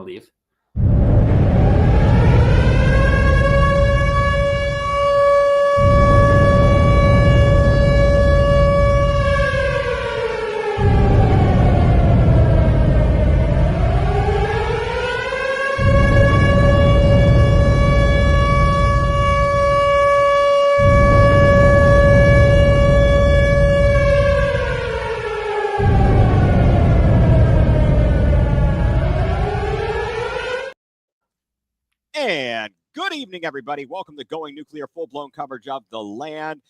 believe. And good evening, everybody. Welcome to Going Nuclear, full-blown coverage of the land.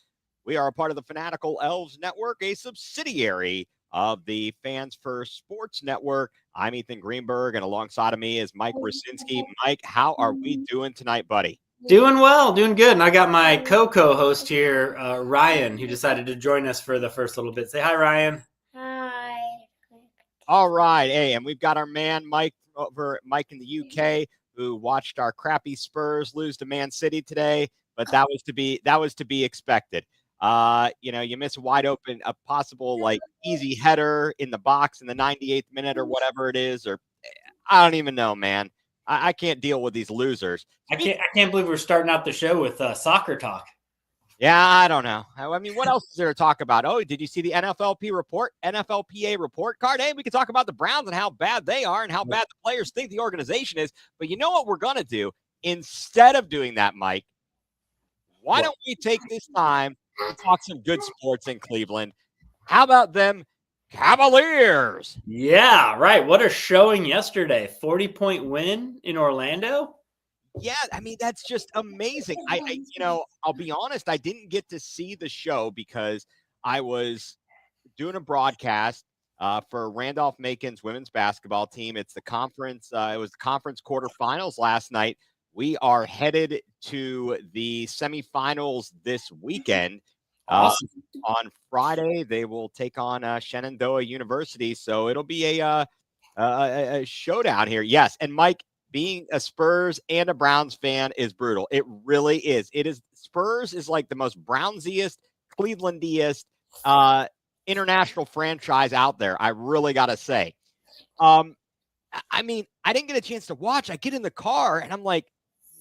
We are a part of the Fanatical Elves Network, a subsidiary of the Fans First Sports Network. I'm Ethan Greenberg, and alongside of me is Mike Rasinski. Mike, how are we doing tonight, buddy? Doing well, doing good. And I got my co-host here, Ryan, who decided to join us for the first little bit. Say hi, Ryan. Hi. All right. Hey, and we've got our man, Mike in the UK, who watched our crappy Spurs lose to Man City today, but that was to be expected. You miss a wide open, a possible easy header in the box in the 98th minute or whatever it is, or I don't even know, man. I can't deal with these losers. I can't believe we're starting out the show with soccer talk. Yeah, I don't know. I mean, what else is there to talk about? Oh, did you see the NFLPA report card? Hey, we can talk about the Browns and how bad they are and how bad the players think the organization is. But you know what we're going to do? Instead of doing that, Mike, why don't we take this time to talk some good sports in Cleveland? How about them Cavaliers? Yeah, right. What a showing yesterday. 40-point win in Orlando. Yeah, I mean, that's just amazing. I'll be honest, I didn't get to see the show because I was doing a broadcast for Randolph-Macon's women's basketball team. It's the conference. It was the conference quarterfinals last night. We are headed to the semifinals this weekend. Awesome. On Friday, they will take on Shenandoah University. So it'll be a showdown here. Yes, and Mike, being a Spurs and a Browns fan is brutal. It really is. Spurs is like the most Brownsiest, Clevelandiest international franchise out there. I really got to say. I mean, I didn't get a chance to watch. I get in the car and I'm like,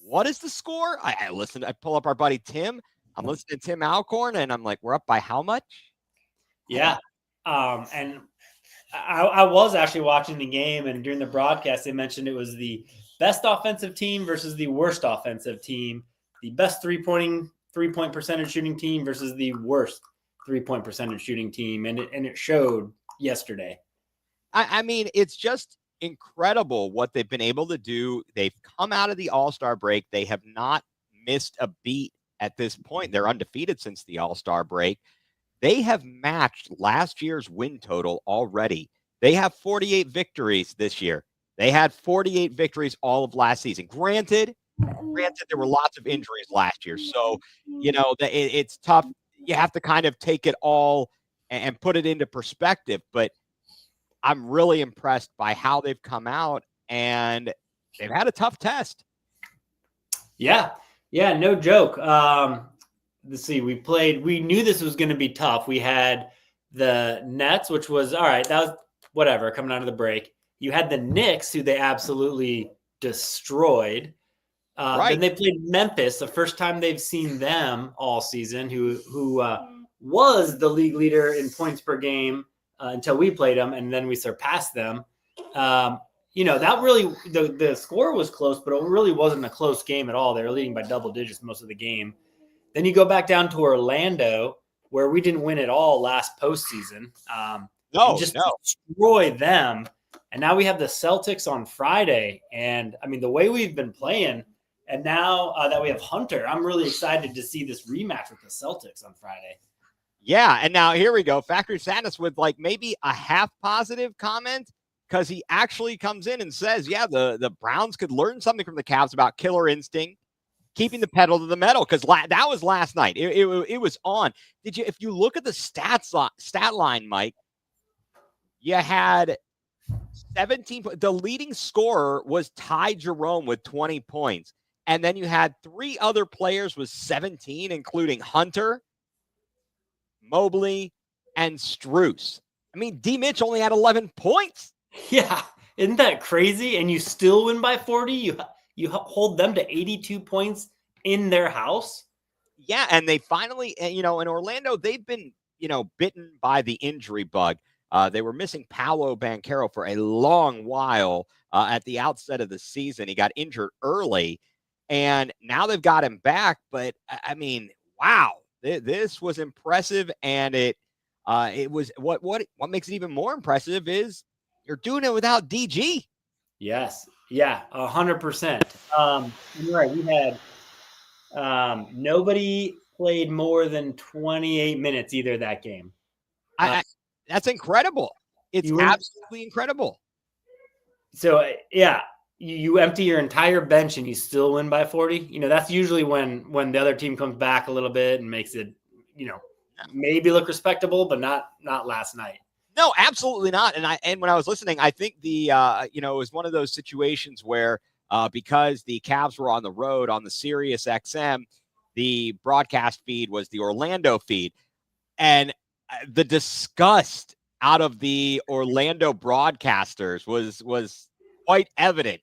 what is the score? I listen. I pull up our buddy Tim. I'm listening to Tim Alcorn and I'm like, we're up by how much? Yeah. And I was actually watching the game, and during the broadcast, they mentioned it was the best offensive team versus the worst offensive team, the best three-point percentage shooting team versus the worst three-point percentage shooting team, and it showed yesterday. I mean, it's just incredible what they've been able to do. They've come out of the All-Star break. They have not missed a beat at this point. They're undefeated since the All-Star break. They have matched last year's win total already. They have 48 victories this year. They had 48 victories all of last season. Granted, there were lots of injuries last year. So, it's tough. You have to kind of take it all and put it into perspective. But I'm really impressed by how they've come out, and they've had a tough test. Yeah, no joke. Let's see, we knew this was going to be tough. We had the Nets, which was, all right, that was whatever, coming out of the break. You had the Knicks, who they absolutely destroyed. Right. Then they played Memphis, the first time they've seen them all season, who was the league leader in points per game until we played them, and then we surpassed them. That really, the score was close, but it really wasn't a close game at all. They were leading by double digits most of the game. Then you go back down to Orlando, where we didn't win at all last postseason. Destroy them. And now we have the Celtics on Friday. And, I mean, the way we've been playing, and now that we have Hunter, I'm really excited to see this rematch with the Celtics on Friday. Yeah, and now here we go. Factory Sadness with maybe a half positive comment, because he actually comes in and says, yeah, the Browns could learn something from the Cavs about killer instinct, keeping the pedal to the metal, because that was last night. It was on. If you look at the stat line, Mike, you had 17. The leading scorer was Ty Jerome with 20 points. And then you had three other players with 17, including Hunter, Mobley, and Strus. I mean, D. Mitch only had 11 points. Yeah, Isn't that crazy? And you still win by 40. You hold them to 82 points in their house. Yeah, and they finally, in Orlando, they've been, bitten by the injury bug. They were missing Paolo Banchero for a long while at the outset of the season. He got injured early, and now they've got him back. But I mean, wow, this was impressive, and it was what makes it even more impressive is you're doing it without DG. Yes, yeah, 100%. You're right. We had nobody played more than 28 minutes either that game. That's incredible. It's absolutely incredible. So yeah, you empty your entire bench and you still win by 40. That's usually when the other team comes back a little bit and makes it, maybe look respectable, but not last night. No, absolutely not. And when I was listening, I think it was one of those situations where because the Cavs were on the road on the Sirius XM, the broadcast feed was the Orlando feed, and the disgust out of the Orlando broadcasters was quite evident.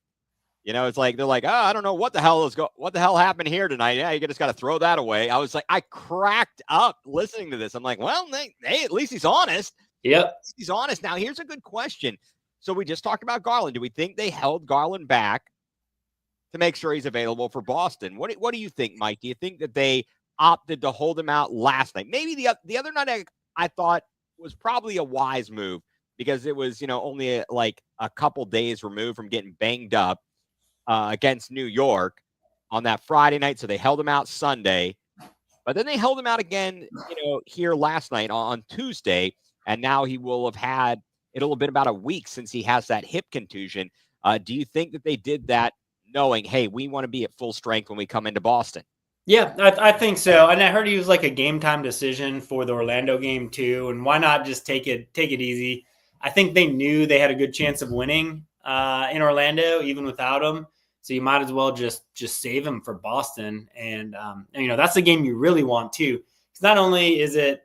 It's like they're like, oh, I don't know what the hell happened here tonight. Yeah, you just got to throw that away. I was like, I cracked up listening to this. I'm like, well, hey, at least he's honest. Yep, he's honest. Now, here's a good question. So we just talked about Garland. Do we think they held Garland back to make sure he's available for Boston? What do you think, Mike? Do you think that they opted to hold him out last night? Maybe the other night I thought was probably a wise move because it was only like a couple days removed from getting banged up against New York on that Friday night. So they held him out Sunday, but then they held him out again, here last night on Tuesday. And now it'll have been about a week since he has that hip contusion. Do you think that they did that knowing, hey, we want to be at full strength when we come into Boston? Yeah, I think so. And I heard he was like a game time decision for the Orlando game too. And why not just take it easy? I think they knew they had a good chance of winning in Orlando, even without him. So you might as well just save him for Boston. And that's the game you really want too. Because not only is it,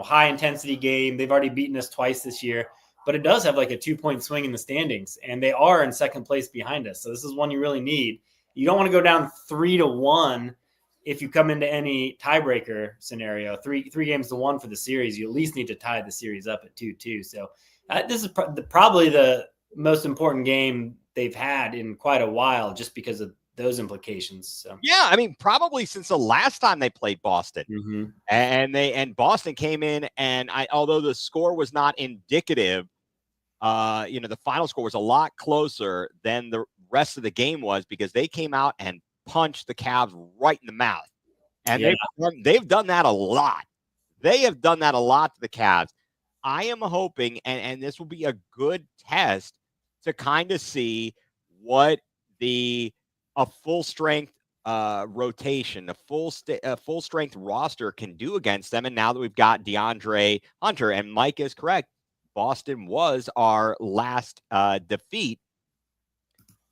high intensity game, they've already beaten us twice this year, but it does have like a 2-point swing in the standings, and they are in second place behind us. So this is one you really need. You don't want to go down 3-1 if you come into any tiebreaker scenario. Three games to 1 for the series. You at least need to tie the series up at 2-2. So this is probably the most important game they've had in quite a while, just because of those implications. So yeah, I mean, probably since the last time they played Boston. Mm-hmm. And Boston came in, and although the score was not indicative, the final score was a lot closer than the rest of the game was because they came out and punched the Cavs right in the mouth. And they've done that a lot. They have done that a lot to the Cavs. I am hoping, and this will be a good test to kind of see what a full strength rotation, a full strength roster can do against them. And now that we've got DeAndre Hunter, and Mike is correct, Boston was our last defeat.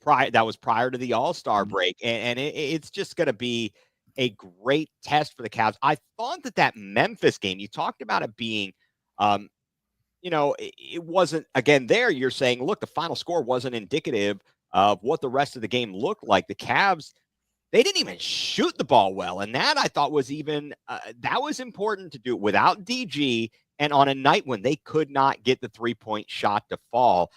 That was prior to the All-Star break, and it's just going to be a great test for the Cavs. I thought that Memphis game, you talked about it being, it wasn't, again, there you're saying, look, the final score wasn't indicative of what the rest of the game looked like. The Cavs, they didn't even shoot the ball well, and that I thought was even that was important to do without DG, and on a night when they could not get the 3-point shot to fall.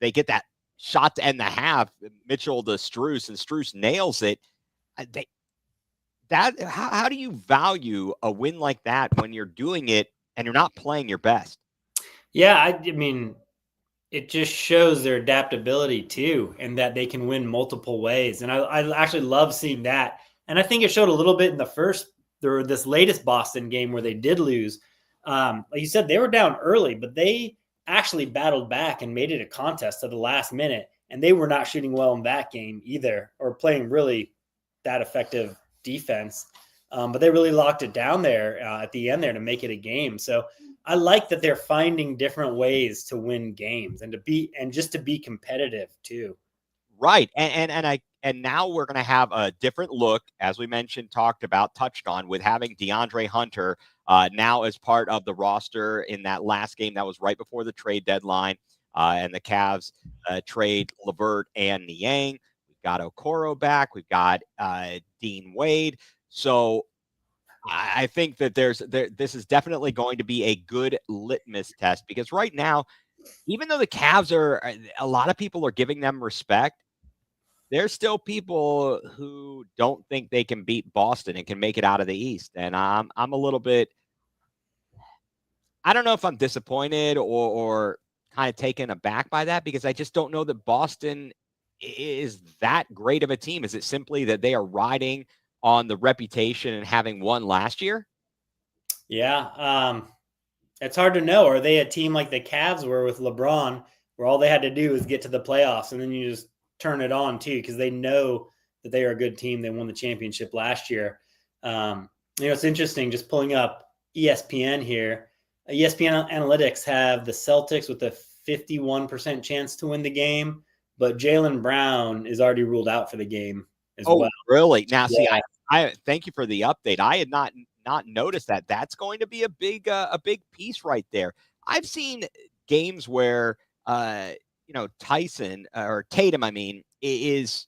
They get that shot to end the half, Mitchell to Strus, and Strus nails it. How do you value a win like that when you're doing it and you're not playing your best? Yeah, I mean, it just shows their adaptability too, and that they can win multiple ways. And I actually love seeing that. And I think it showed a little bit in this latest Boston game where they did lose. Like you said, they were down early, but they actually battled back and made it a contest at the last minute. And they were not shooting well in that game either, or playing really that effective defense. But they really locked it down there at the end there to make it a game. So I like that they're finding different ways to win games and just to be competitive too. Right. And now we're going to have a different look, as we mentioned, touched on, with having DeAndre Hunter now as part of the roster in that last game that was right before the trade deadline. and the Cavs trade LeVert and Niang. We've got Okoro back. We've got Dean Wade. So I think that this is definitely going to be a good litmus test, because right now, even though the Cavs a lot of people are giving them respect, there's still people who don't think they can beat Boston and can make it out of the East. And I'm a little bit, I don't know if I'm disappointed or kind of taken aback by that, because I just don't know that Boston is that great of a team. Is it simply that they are riding on the reputation and having won last year? Yeah. It's hard to know. Are they a team like the Cavs were with LeBron, where all they had to do was get to the playoffs and then you just turn it on too, because they know that they are a good team. They won the championship last year. It's interesting just pulling up ESPN here. ESPN Analytics have the Celtics with a 51% chance to win the game, but Jaylen Brown is already ruled out for the game as well. Really? Now, see, I thank you for the update. I had not noticed that. That's going to be a big piece right there. I've seen games where Tyson or Tatum, I mean, is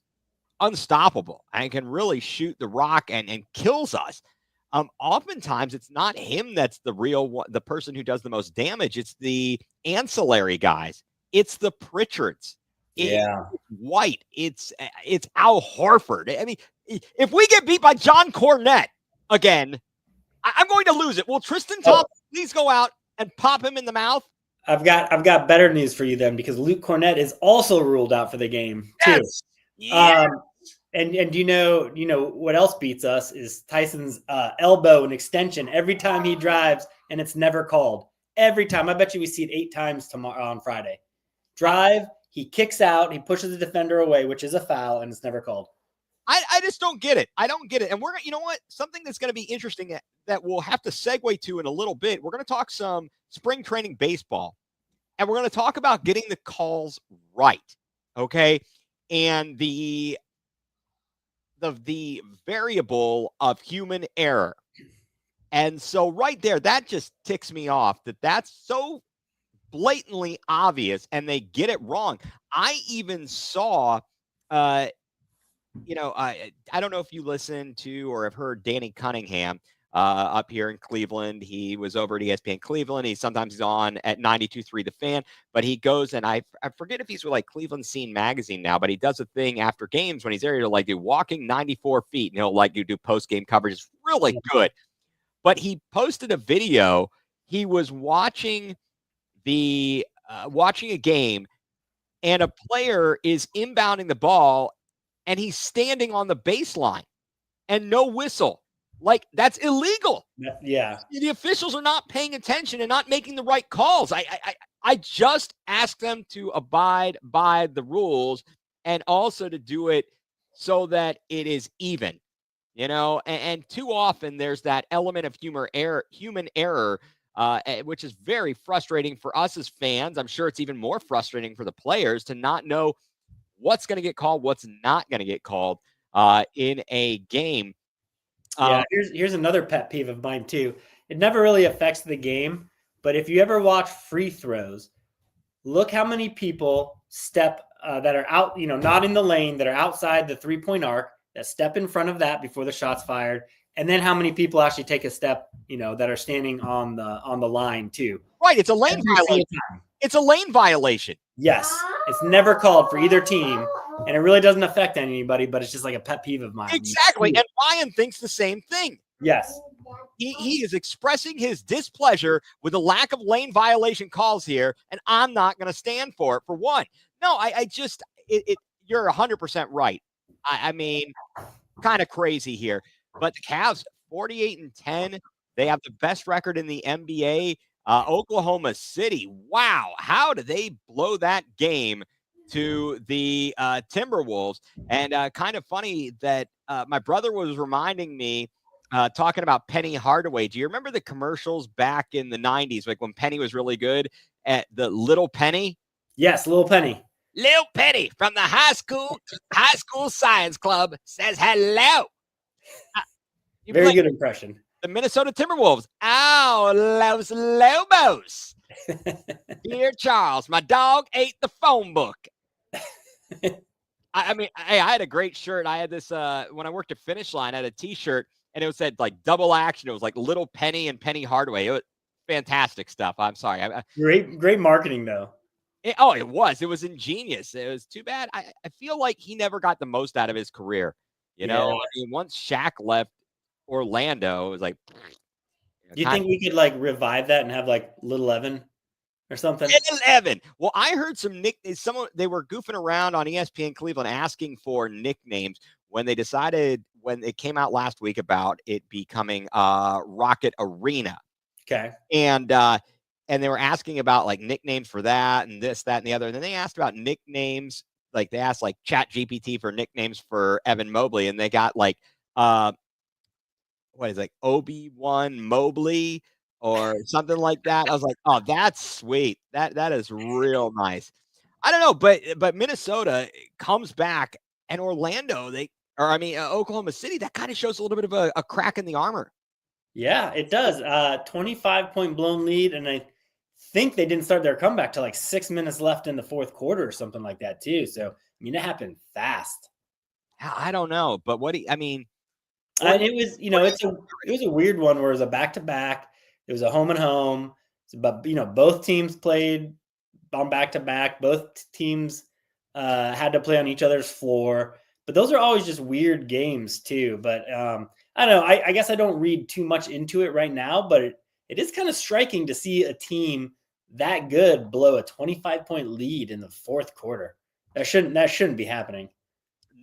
unstoppable and can really shoot the rock and kills us. Oftentimes it's not him that's the person who does the most damage. It's the ancillary guys. It's the Pritchards. It's White. It's Al Horford. I mean, if we get beat by John Cornette again, I'm going to lose it. Will Tristan Thompson please go out and pop him in the mouth? I've got better news for you then, because Luke Cornett is also ruled out for the game too. Yes. And you know what else beats us is Tyson's elbow and extension every time he drives, and it's never called. Every time. I bet you we see it 8 times tomorrow on Friday. Drive, he kicks out, he pushes the defender away, which is a foul, and it's never called. I just don't get it. I don't get it. And you know what? Something that's going to be interesting that we'll have to segue to in a little bit. We're going to talk some spring training baseball, and we're going to talk about getting the calls right. Okay. And the variable of human error. And so right there, that just ticks me off that's so blatantly obvious and they get it wrong. I even saw, I don't know if you listen to or have heard Danny Cunningham up here in Cleveland. He was over at ESPN Cleveland. He's on at 92.3 The Fan, but he goes, and I forget if he's with like Cleveland Scene magazine now, but he does a thing after games when he's there to like do walking 94 feet, and he'll like do post-game coverage. It's really good. But he posted a video. He was watching watching a game, and a player is inbounding the ball, and he's standing on the baseline and no whistle. Like, that's illegal. Yeah. The officials are not paying attention and not making the right calls. I just ask them to abide by the rules and also to do it so that it is even, and too often there's that element of human error, which is very frustrating for us as fans. I'm sure it's even more frustrating for the players to not know what's going to get called, what's not going to get called in a game. Here's another pet peeve of mine too. It never really affects the game, but if you ever watch free throws, look how many people step that are out, not in the lane, that are outside the 3-point arc, that step in front of that before the shot's fired, and then how many people actually take a step, that are standing on the line too. Right, it's a lane violation. It's a lane violation. Yes, it's never called for either team. And it really doesn't affect anybody, but it's just like a pet peeve of mine. Exactly. And Ryan thinks the same thing. Yes. He is expressing his displeasure with the lack of lane violation calls here, and I'm not going to stand for it, for one. No, you're 100% right. I mean, kind of crazy here. But the Cavs, 48-10. They have the best record in the NBA. Oklahoma City, wow. How did they blow that game to the Timberwolves? And kind of funny that my brother was reminding me, talking about Penny Hardaway. Do you remember the commercials back in the 90s, like when Penny was really good at the Little Penny? Yes, Little Penny. Little Penny from the high school science club says hello. Very good impression. The Minnesota Timberwolves. Oh, Los Lobos. Dear Charles, my dog ate the phone book. I mean, hey, I had a great shirt. I had this when I worked at Finish Line. I had a T-shirt, and it said like double action. It was like Little Penny and Penny Hardaway. It was fantastic stuff. I'm sorry. Great marketing though. It was ingenious. It was too bad. I feel like he never got the most out of his career. You know, I mean, once Shaq left Orlando, it was like. Do you think we could like revive that and have like Little Evan or something? Little Evan. Well, I heard some nicknames. They were goofing around on ESPN Cleveland asking for nicknames when they came out last week about it becoming Rocket Arena. Okay. And they were asking about like nicknames for that and this, that, and the other. And then they asked about nicknames. Like they asked like Chat GPT for nicknames for Evan Mobley, and they got like what is it, like Obi-Wan Mobley or something like that. I was like, oh, that's sweet. That is real nice. I don't know, but Minnesota comes back, and Orlando, Oklahoma City, that kind of shows a little bit of a crack in the armor. Yeah, it does. 25-point blown lead, and I think they didn't start their comeback till like 6 minutes left in the fourth quarter or something like that too. So I mean, it happened fast. I don't know, but It was, it was a weird one where it was a back-to-back. It was a home and home, but both teams played on back-to-back. Both teams had to play on each other's floor. But those are always just weird games too. But I don't know. I guess I don't read too much into it right now, but it is kind of striking to see a team that good blow a 25-point lead in the fourth quarter. That shouldn't be happening.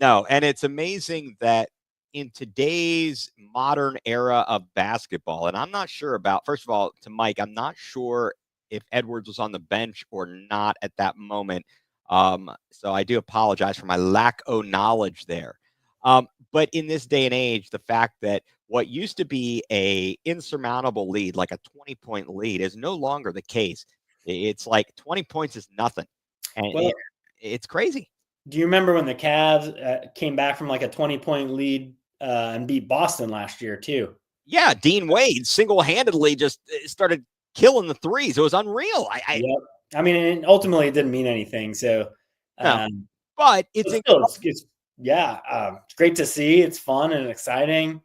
No, and it's amazing that in today's modern era of basketball, and I'm not sure about, first of all, to Mike, I'm not sure if Edwards was on the bench or not at that moment. So I do apologize for my lack of knowledge there. But in this day and age, the fact that what used to be a insurmountable lead, like a 20-point lead, is no longer the case. It's like 20 points is nothing. And it's crazy. Do you remember when the Cavs came back from like a 20-point lead and beat Boston last year too? Yeah, Dean Wade single-handedly just started killing the threes. It was unreal. Yep. I mean, ultimately it didn't mean anything. So, no, but it's great to see. It's fun and exciting.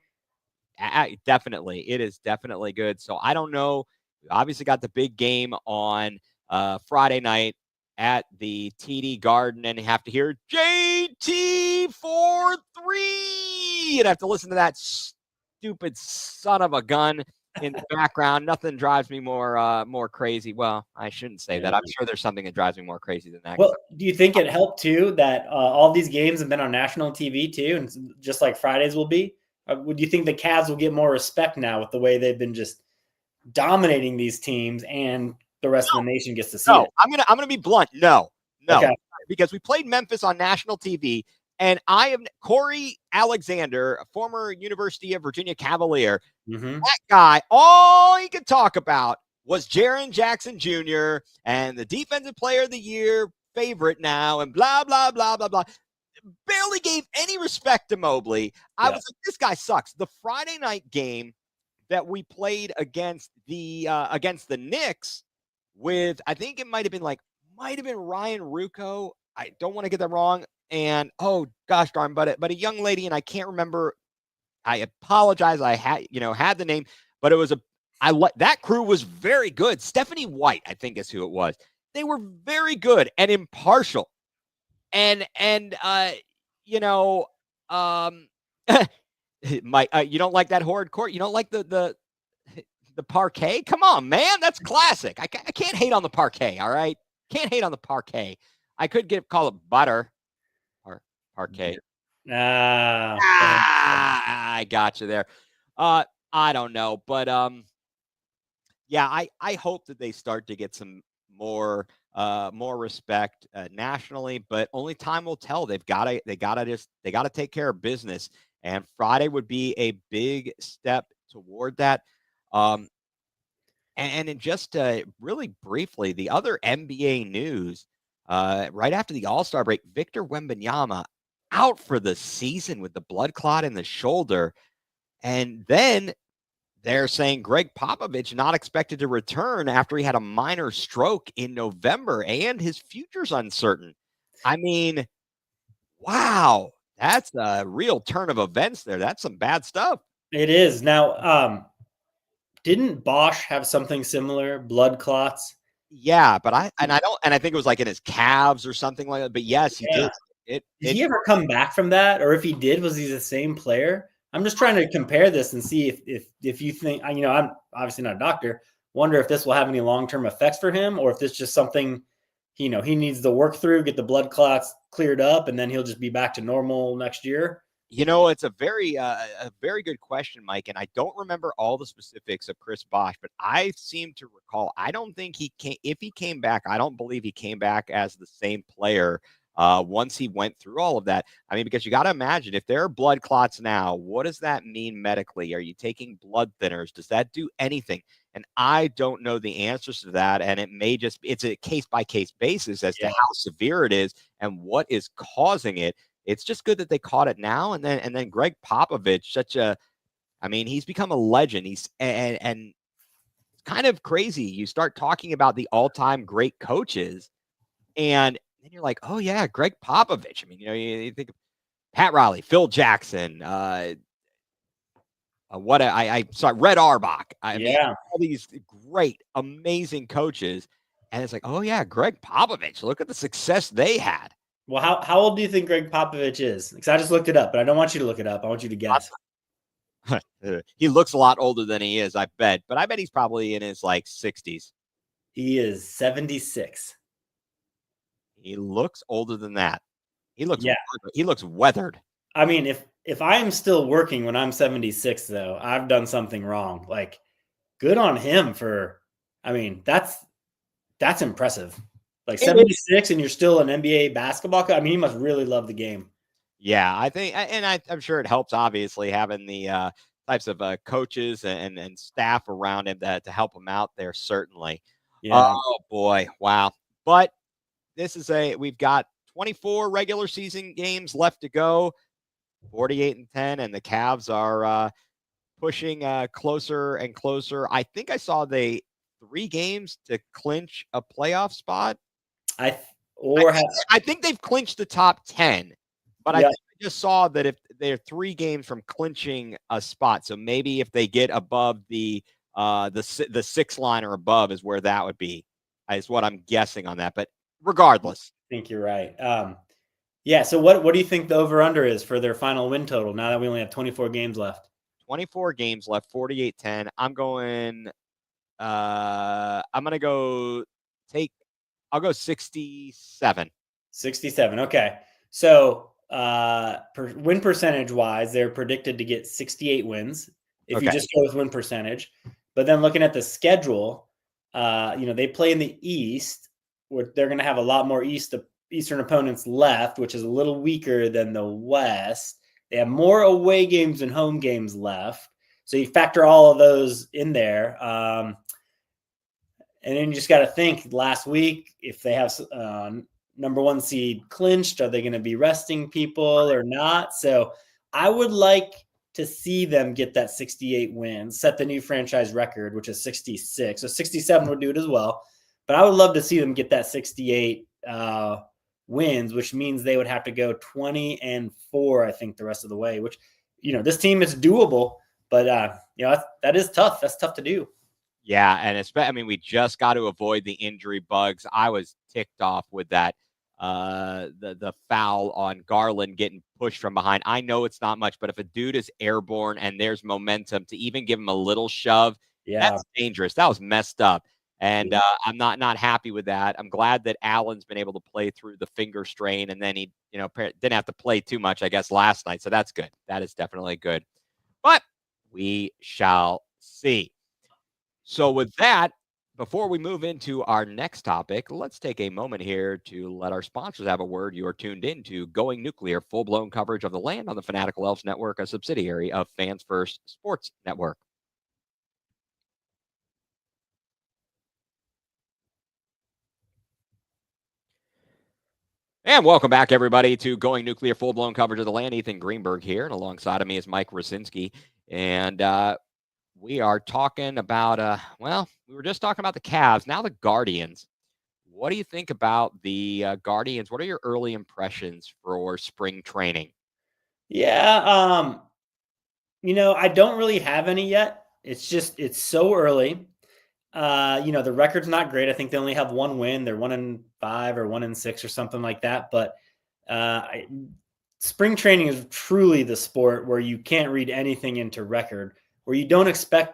Definitely, it is definitely good. So I don't know. We obviously got the big game on Friday night at the TD Garden, and you have to hear JT for 3. You'd have to listen to that stupid son of a gun in the background. Nothing drives me more crazy. Well, I shouldn't say that. I'm sure there's something that drives me more crazy than that. Well, do you think it helped too that all these games have been on national TV too, and just like Fridays will be? Would you think the Cavs will get more respect now with the way they've been just dominating these teams, and the rest of the nation gets to see it? I'm gonna be blunt. No, okay. Because we played Memphis on national TV, and I am Corey Alexander, a former University of Virginia Cavalier. Mm-hmm. That guy, all he could talk about was Jaren Jackson Jr. and the Defensive Player of the Year favorite now, and blah blah blah blah blah. Barely gave any respect to Mobley. I was like, this guy sucks. The Friday night game that we played against the Knicks with, I think it might have been Ryan Rucco. I don't want to get that wrong. And oh gosh darn, but a young lady, and I can't remember. I apologize. I had the name, but it was that crew was very good. Stephanie White, I think is who it was. They were very good and impartial. And Mike, you don't like that horrid court? You don't like the parquet? Come on, man, that's classic. I can't hate on the parquet. All right, can't hate on the parquet. I could call it butter or parquet. I got you there. I don't know, but I hope that they start to get some more respect nationally, but only time will tell. They gotta take care of business, and Friday would be a big step toward that. And just really briefly, the other NBA news right after the All-Star break, Victor Wembanyama out for the season with the blood clot in the shoulder, and then They're saying Greg Popovich not expected to return after he had a minor stroke in November and his future's uncertain. I mean, wow, that's a real turn of events there. That's some bad stuff. It is. Now, didn't Bosch have something similar? Blood clots? Yeah, but I think it was like in his calves or something like that. But yes, he Yeah. did. It Did he ever come back from that? Or if he did, was he the same player? I'm just trying to compare this and see if you think, I'm obviously not a doctor, wonder if this will have any long-term effects for him, or if this is just something, he needs to work through, get the blood clots cleared up, and then he'll just be back to normal next year. It's a very good question, Mike. And I don't remember all the specifics of Chris Bosch, but I seem to recall. I don't think he came. If he came back, I don't believe he came back as the same player. Once he went through all of that, I mean, because you got to imagine if there are blood clots now, what does that mean medically? Are you taking blood thinners? Does that do anything? And I don't know the answers to that. And it may just, it's a case by case basis as to how severe it is and what is causing it. It's just good that they caught it now. And then Greg Popovich, he's become a legend. He's and it's kind of crazy. You start talking about the all-time great coaches, and then you're like, oh yeah, Greg Popovich. I mean, you think of Pat Riley, Phil Jackson, I saw Red Auerbach. I mean, all these great, amazing coaches, and it's like, oh yeah, Greg Popovich. Look at the success they had. Well, how old do you think Greg Popovich is? Because I just looked it up, but I don't want you to look it up. I want you to guess. He looks a lot older than he is, I bet. But I bet he's probably in his 60s. He is 76. He looks older than that. He looks weathered. I mean, if I am still working when I'm 76, though, I've done something wrong. Like, good on him for. I mean, that's impressive. Like 76, and you're still an NBA basketball. I mean, he must really love the game. Yeah, I think, and I'm sure it helps. Obviously, having the types of coaches and staff around him to help him out there. Certainly. Yeah. Oh boy, wow! But we've got 24 regular season games left to go. 48-10, and the Cavs are pushing closer and closer. I think I saw 3 games to clinch a playoff spot. I think they've clinched the top 10, but I just saw that if they're 3 games from clinching a spot, so maybe if they get above the 6 line or above is where that would be, is what I'm guessing on that. But regardless, I think you're right. Yeah. So what do you think the over under is for their final win total now that we only have 24 games left? 24 games left, 48-10. I'm going to go I'll go 67. 67. Okay. So win percentage wise, they're predicted to get 68 wins if you just go with win percentage. But then looking at the schedule, they play in the East, where they're going to have a lot more Eastern opponents left, which is a little weaker than the West. They have more away games and home games left. So you factor all of those in there. And then you just got to think last week, if they have number 1 seed clinched, are they going to be resting people or not? So I would like to see them get that 68 wins, set the new franchise record, which is 66. So 67 would do it as well. But I would love to see them get that 68 wins, which means they would have to go 20-4, I think, the rest of the way, which, this team is doable, but that is tough. That's tough to do. Yeah, and we just got to avoid the injury bugs. I was ticked off with that the foul on Garland getting pushed from behind. I know it's not much, but if a dude is airborne and there's momentum to even give him a little shove, that's dangerous. That was messed up. And I'm not happy with that. I'm glad that Allen's been able to play through the finger strain, and then he, didn't have to play too much, I guess, last night. So that's good. That is definitely good. But we shall see. So with that, before we move into our next topic, let's take a moment here to let our sponsors have a word. You are tuned in to Going nuCLEar, full-blown coverage of the land on the Fanatical Elves Network, a subsidiary of Fans First Sports Network. And welcome back, everybody, to Going nuCLEar, full-blown coverage of the land. Ethan Greenberg here, and alongside of me is Mike Rasinski. And we are talking about, we were just talking about the Cavs, now the Guardians. What do you think about the Guardians? What are your early impressions for spring training? Yeah, I don't really have any yet. It's so early. The record's not great. I think they only have one win. They're 1-5 or 1-6 or something like that. But spring training is truly the sport where you can't read anything into record, where you don't expect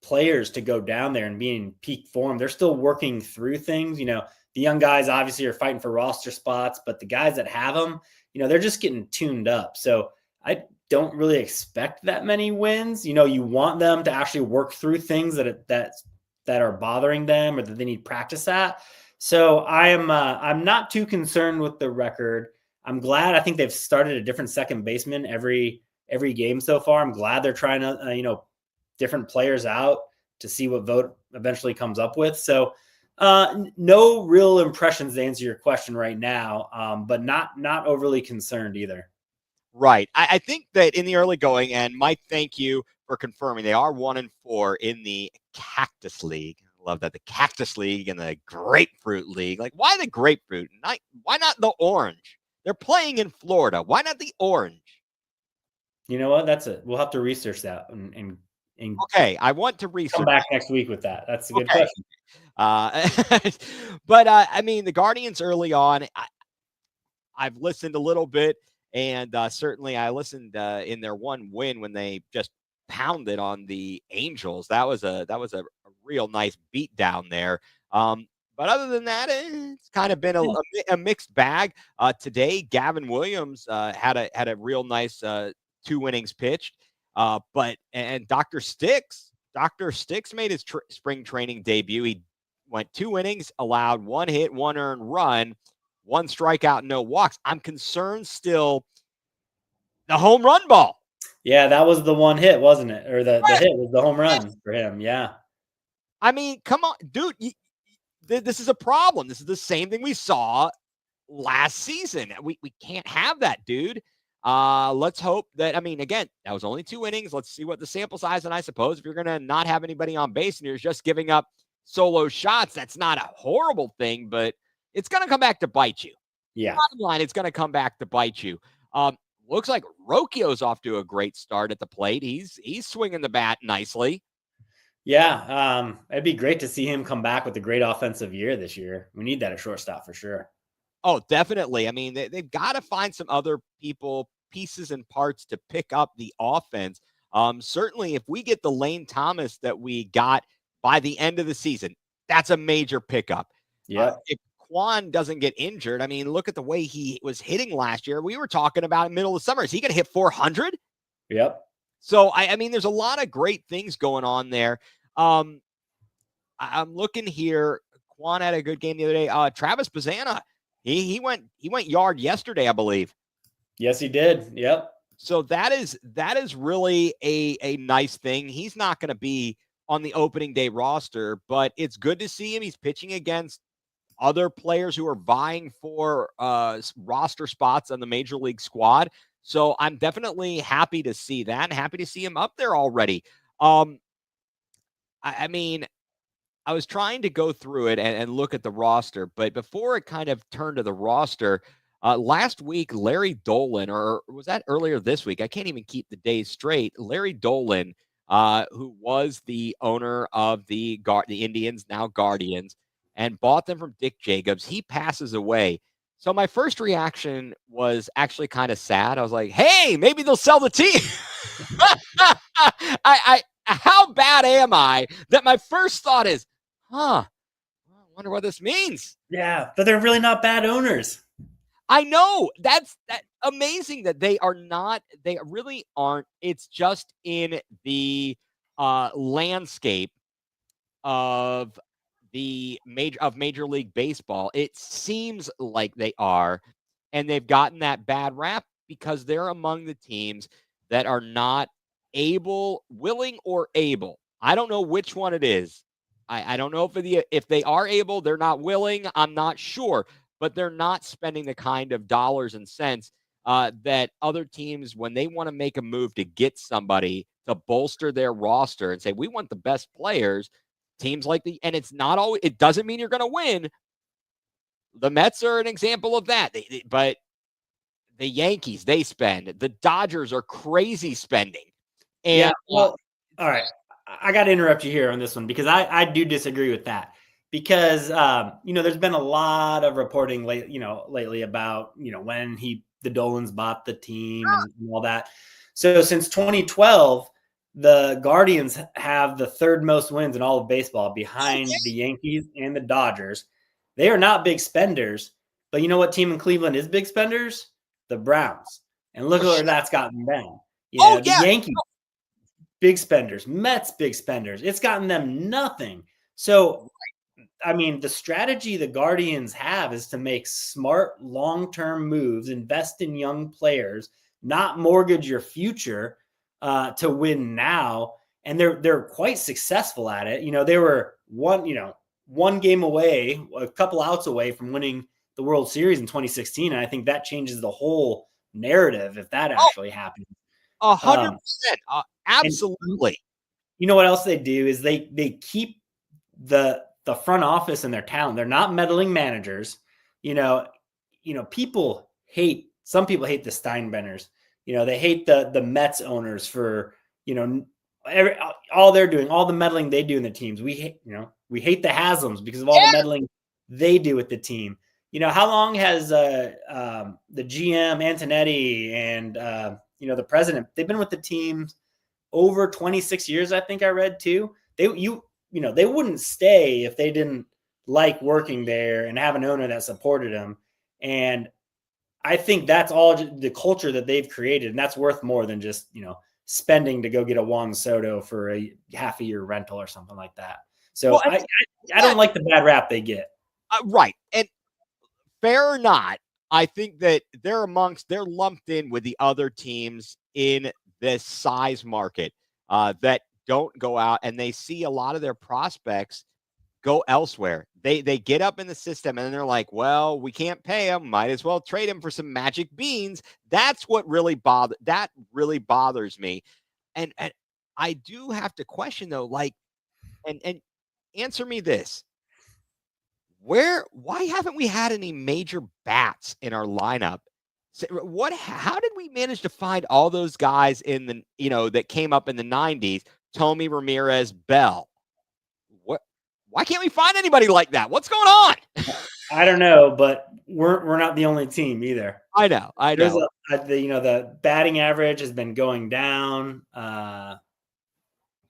players to go down there and be in peak form. They're still working through things. The young guys obviously are fighting for roster spots, but the guys that have them, they're just getting tuned up. So I don't really expect that many wins. You want them to actually work through things that are bothering them or that they need practice at. So I'm not too concerned with the record. I'm glad. I think they've started a different second baseman every game so far. I'm glad they're trying to different players out to see what vote eventually comes up with. So no real impressions to answer your question right now, but not overly concerned either. Right. I think that in the early going, and Mike, thank you for confirming, they are 1-4 in the Cactus League. I love that. The Cactus League and the Grapefruit League. Like, why the grapefruit? Why not the orange? They're playing in Florida. Why not the orange? You know what? We'll have to research that and okay, I want to research. Come back next week with that. That's a good okay. question. But I mean, the Guardians early on, I've listened a little bit, and certainly I listened in their one win when they just pounded on the Angels. That was a real nice beat down there. But other than that, it's kind of been a mixed bag. Today, Gavin Williams had a real nice 2 innings pitched. But Dr. Sticks made his spring training debut. He went 2 innings, allowed 1 hit, 1 earned run, 1 strikeout, no walks. I'm concerned still the home run ball. Yeah, that was the 1 hit, wasn't it? Or the hit was the home run for him. Yeah. I mean, come on, dude. This is a problem. This is the same thing we saw last season. We can't have that, dude. Let's hope that, I mean, again, that was only 2 innings. Let's see what the sample size. And I suppose if you're going to not have anybody on base and you're just giving up solo shots, that's not a horrible thing, but it's going to come back to bite you. Yeah. Bottom line, it's going to come back to bite you. Looks like Rocchio's off to a great start at the plate. He's swinging the bat nicely. Yeah. It'd be great to see him come back with a great offensive year this year. We need that at shortstop for sure. Oh, definitely. I mean, they've got to find some other pieces and parts to pick up the offense. Certainly, if we get the Lane Thomas that we got by the end of the season, that's a major pickup. Yeah. If Quan doesn't get injured, I mean, look at the way he was hitting last year. We were talking about middle of summer. Is he going to hit 400? Yep. So, I mean, there's a lot of great things going on there. I'm looking here. Quan had a good game the other day. Travis Bazzana, he went yard yesterday, I believe. Yes, he did. Yep. So that is really a nice thing. He's not going to be on the opening day roster, but it's good to see him. He's pitching against other players who are vying for roster spots on the major league squad. So I'm definitely happy to see that and happy to see him up there already. I mean, I was trying to go through it and look at the roster, but before it kind of turned to the roster, last week, Larry Dolan, or was that earlier this week? I can't even keep the days straight. Larry Dolan, who was the owner of the Indians, now Guardians, and bought them from Dick Jacobs, he passes away. So my first reaction was actually kind of sad. I was like, hey, maybe they'll sell the team. How bad am I that my first thought is, I wonder what this means. Yeah, but they're really not bad owners. I know. That's amazing that they are not. They really aren't. It's just in the landscape of Major League Baseball. It seems like they are, and they've gotten that bad rap because they're among the teams that are not willing or able. I don't know which one it is. I don't know if they are able, they're not willing. I'm not sure, but they're not spending the kind of dollars and cents that other teams, when they want to make a move to get somebody to bolster their roster and say, we want the best players, teams like and it's not always, it doesn't mean you're going to win. The Mets are an example of that. But the Yankees, they spend. The Dodgers are crazy spending. And yeah, well, all right. I got to interrupt you here on this one because I do disagree with that. Because there's been a lot of reporting lately about when the Dolans bought the team and all that. So since 2012, the Guardians have the third most wins in all of baseball behind the Yankees and the Dodgers. They are not big spenders, but you know what team in Cleveland is big spenders? The Browns. And look where that's gotten them. The Yankees, big spenders. Mets, big spenders. It's gotten them nothing. So, I mean, the strategy the Guardians have is to make smart long-term moves, invest in young players, not mortgage your future to win now. And they're quite successful at it. They were one game away, a couple outs away from winning the World Series in 2016. And I think that changes the whole narrative if that actually happens. 100%. Absolutely. You know what else they do is they keep the front office and their talent. They're not meddling managers. People hate, some people hate the Steinbrenners. They hate the Mets owners for, all they're doing, all the meddling they do in the teams. We hate the Haslams because of all the meddling they do with the team. How long has the GM Antonetti and the president, they've been with the team over 26 years, I think I read too. They wouldn't stay if they didn't like working there and have an owner that supported them. And I think that's all the culture that they've created. And that's worth more than just, spending to go get a Juan Soto for a half a year rental or something like that. So I don't like the bad rap they get. Right. And fair or not, I think that they're lumped in with the other teams in this size market that don't go out, and they see a lot of their prospects go elsewhere. They get up in the system and they're like, well, we can't pay them. Might as well trade them for some magic beans. That's what really bothers me. And I do have to question though, and answer me this. Why haven't we had any major bats in our lineup? How did we manage to find all those guys in the, that came up in the 90s? Tommy, Ramirez, Bell. Why can't we find anybody like that? What's going on? I don't know, but we're not the only team either. I know. The batting average has been going down, for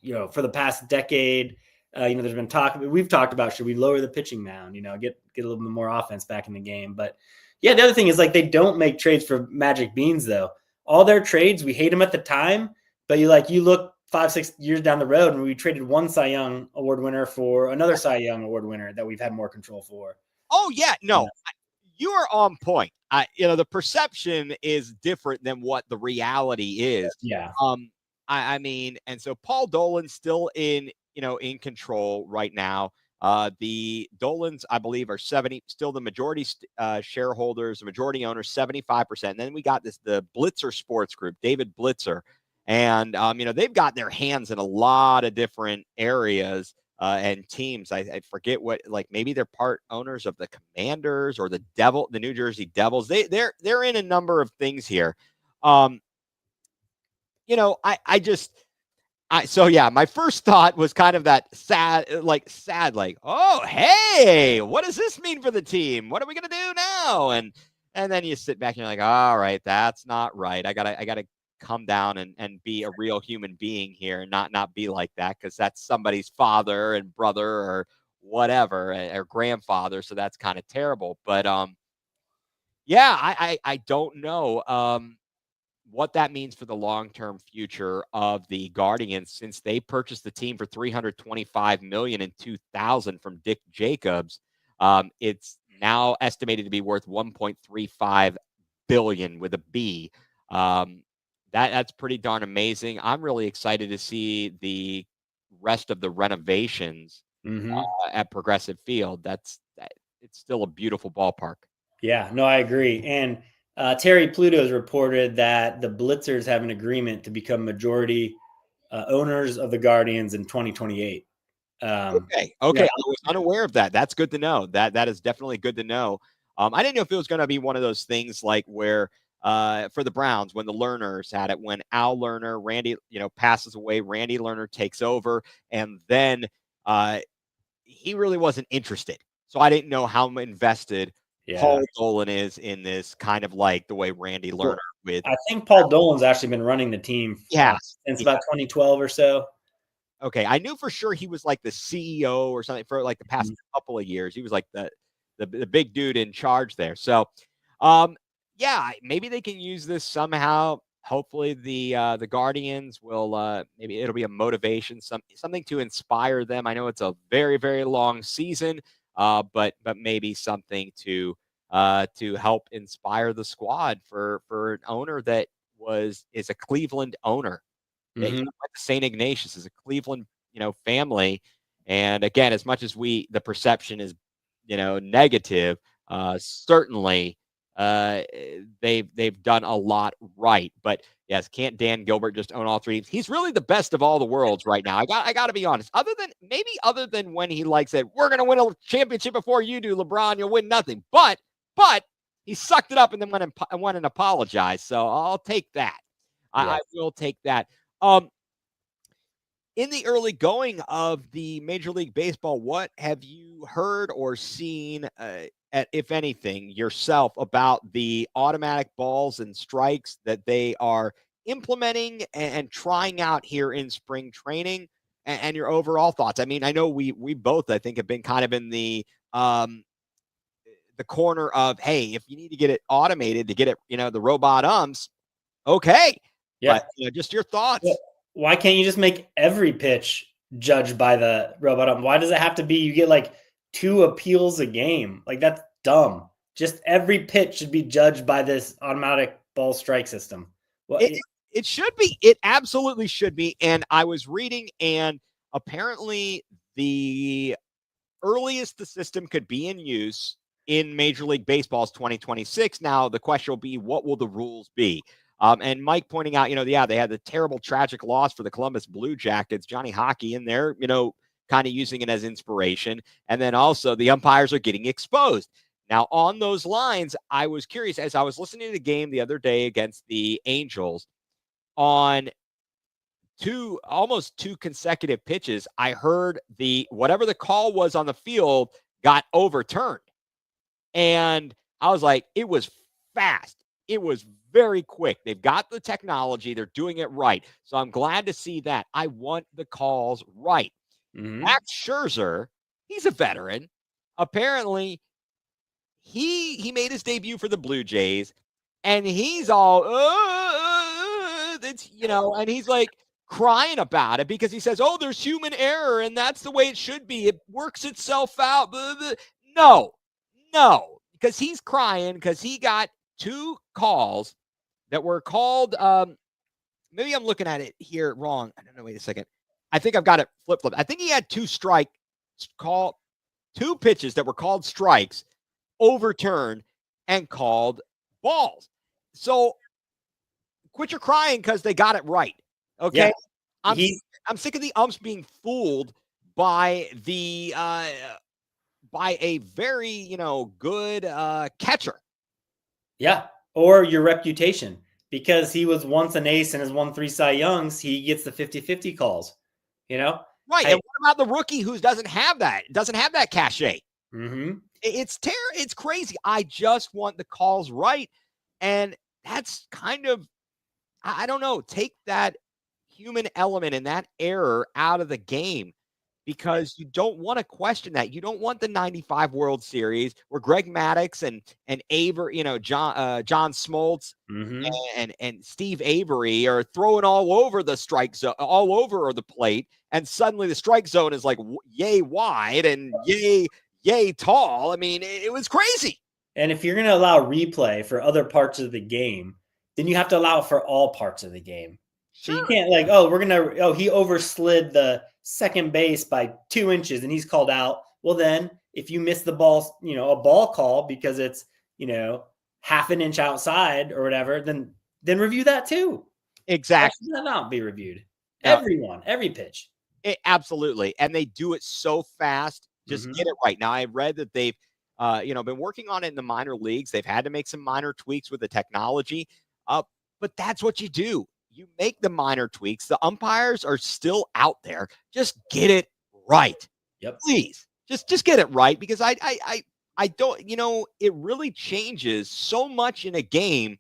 the past decade. There's been talk. We've talked about, should we lower the pitching mound? Get a little bit more offense back in the game. But yeah, the other thing is they don't make trades for magic beans though. All their trades, we hate them at the time, but you look 5-6 years down the road and we traded one Cy Young Award winner for another Cy Young Award winner that we've had more control for. Oh yeah, no, you are on point. The perception is different than what the reality is. Yeah. I mean, and so Paul Dolan's still in control right now. The Dolans, I believe, are still the majority shareholders, the majority owners, 75%. And then we got the Blitzer Sports Group, David Blitzer. And, they've got their hands in a lot of different areas and teams. I forget what, maybe they're part owners of the Commanders or the New Jersey Devils. They're in a number of things here. So yeah, my first thought was kind of that sad, oh, hey, what does this mean for the team? What are we going to do now? And then you sit back and you're like, all right, that's not right. I gotta come down and be a real human being here and not be like that, because that's somebody's father and brother or whatever, or grandfather. So that's kind of terrible. But yeah, I don't know what that means for the long-term future of the Guardians, since they purchased the team for $325 million in 2000 from Dick Jacobs. It's now estimated to be worth $1.35 billion with a B. That's pretty darn amazing. I'm really excited to see the rest of the renovations at Progressive Field. It's still a beautiful ballpark. Yeah, no, I agree. And Terry Pluto has reported that the Blitzers have an agreement to become majority owners of the Guardians in 2028. Okay. Yeah. I was unaware of that. That's good to know. That is definitely good to know. I didn't know if it was going to be one of those things like where for the Browns when the Lerners had it, when Al Lerner, Randy, passes away, Randy Lerner takes over, and then he really wasn't interested. So I didn't know how invested Yeah. Paul Dolan is in this, kind of like the way Randy Lerner with. I think Paul Dolan's actually been running the team Yes. since about 2012 or so. Okay, I knew for sure he was like the CEO or something for like the past couple of years. He was like the big dude in charge there. So, yeah, maybe they can use this somehow. Hopefully, the Guardians will maybe it'll be a motivation, something to inspire them. I know it's a very very long season, but maybe something to help inspire the squad for an owner that is a Cleveland owner. Went to St. Ignatius is a Cleveland, family. And again, as much as the perception is, negative, certainly they've done a lot right. But yes, can't Dan Gilbert just own all three teams? He's really the best of all the worlds right now. I got to be honest. Other than when he likes it, we're gonna win a championship before you do, LeBron. You'll win nothing. But he sucked it up and then went and apologized. So I'll take that. I will take that. In the early going of the Major League Baseball, what have you heard or seen, if anything, yourself about the automatic balls and strikes that they are implementing and trying out here in spring training, and your overall thoughts? I mean, I know we both, I think, have been kind of in the corner of, hey, if you need to get it automated to get it, the robot umps, okay. Yeah. But just your thoughts. Why can't you just make every pitch judged by the robot ump? Why does it have to be you get like 2 appeals a game? Like that's dumb. Just every pitch should be judged by this automatic ball strike system. Well, it should be. It absolutely should be. And I was reading, and apparently the earliest the system could be in use in Major League Baseball's 2026. Now, the question will be, what will the rules be? And Mike pointing out, they had the terrible, tragic loss for the Columbus Blue Jackets, Johnny Hockey, and they're, kind of using it as inspiration. And then also the umpires are getting exposed. Now, on those lines, I was curious as I was listening to the game the other day against the Angels on almost two consecutive pitches. I heard whatever the call was on the field got overturned. And I was like, it was fast. It was very quick. They've got the technology. They're doing it right. So I'm glad to see that. I want the calls right. Max Scherzer, he's a veteran. Apparently, he made his debut for the Blue Jays, and he's all, and he's like crying about it because he says, oh, there's human error, and that's the way it should be. It works itself out. Blah, blah. No, because he's crying because he got 2 calls that were called, maybe I'm looking at it here wrong. I don't know. Wait a second. I think I've got it flip-flop. I think he had 2 pitches that were called strikes, overturned, and called balls. So quit your crying because they got it right. Okay. Yeah. I'm sick of the umps being fooled by by a very, good catcher. Yeah. Or your reputation. Because he was once an ace and has won 3 Cy Youngs, he gets the 50-50 calls. Right. And what about the rookie who doesn't have that cachet? It's crazy. I just want the calls right. And that's kind of, I don't know, take that human element and that error out of the game, because you don't want to question that. You don't want the 95 World Series where Greg Maddux and Avery, John Smoltz and Steve Avery are throwing all over the strike zone, all over the plate, and suddenly the strike zone is like yay wide and yay tall. I mean, it was crazy. And if you're going to allow replay for other parts of the game, then you have to allow it for all parts of the game. Sure. So you can't he overslid the second base by 2 inches and he's called out. Well, then if you miss the ball, a ball call because it's, half an inch outside or whatever, then review that too. Exactly. That not be reviewed. No, Every pitch. absolutely. And they do it so fast. Just Mhm. get it right. Now, I read that they've, been working on it in the minor leagues. They've had to make some minor tweaks with the technology. But that's what you do. You make the minor tweaks. The umpires are still out there. Just get it right. Yep. Please. Just get it right, because I don't, it really changes so much in a game.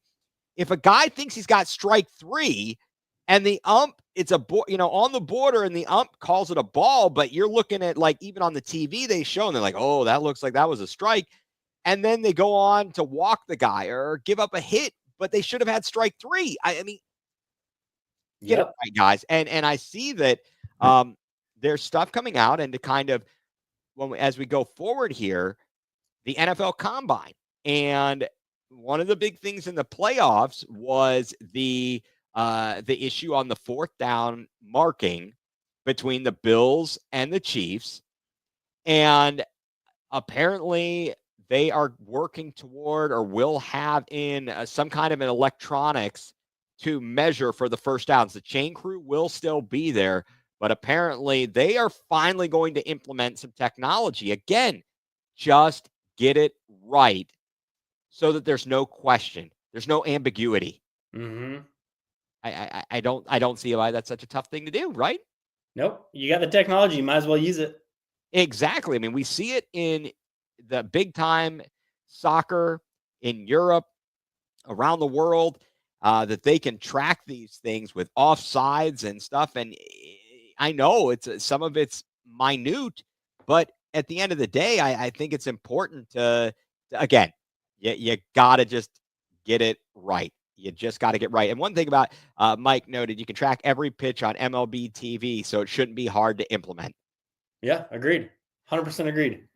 If a guy thinks he's got strike 3 and the ump, it's on the border, and the ump calls it a ball, but you're looking at, like, even on the TV they show, and they're like, oh, that looks like that was a strike. And then they go on to walk the guy or give up a hit, but they should have had strike 3. I mean, get it Yep. right, guys. And I see that there's stuff coming out, and to kind of, as we go forward here, the NFL Combine. And one of the big things in the playoffs was the issue on the 4th down marking between the Bills and the Chiefs. And apparently they are working toward, or will have in some kind of an electronics to measure for the first downs. The chain crew will still be there, but apparently they are finally going to implement some technology. Again, just get it right so that there's no question. There's no ambiguity. Mm-hmm. I don't see why that's such a tough thing to do, right? Nope. You got the technology. You might as well use it. Exactly. I mean, we see it in the big time soccer in Europe, around the world, that they can track these things with offsides and stuff. And I know some of it's minute, but at the end of the day, I think it's important again, you got to just get it right. You just got to get right. And one thing about Mike noted, you can track every pitch on MLB TV, so it shouldn't be hard to implement. Yeah, agreed. 100% agreed.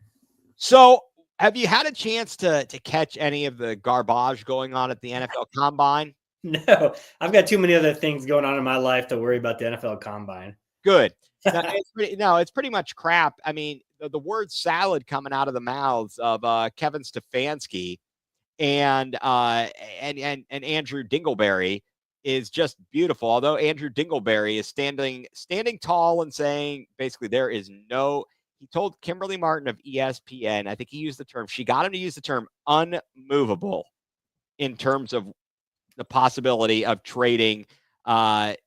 So, have you had a chance to catch any of the garbage going on at the NFL Combine? No, I've got too many other things going on in my life to worry about the NFL Combine. Good. It's pretty much crap. I mean, the word salad coming out of the mouths of Kevin Stefanski and Andrew Dingleberry is just beautiful. Although Andrew Dingleberry is standing tall and saying basically there is no. He told Kimberly Martin of ESPN, I think he used the term. She got him to use the term unmovable in terms of the possibility of trading. Of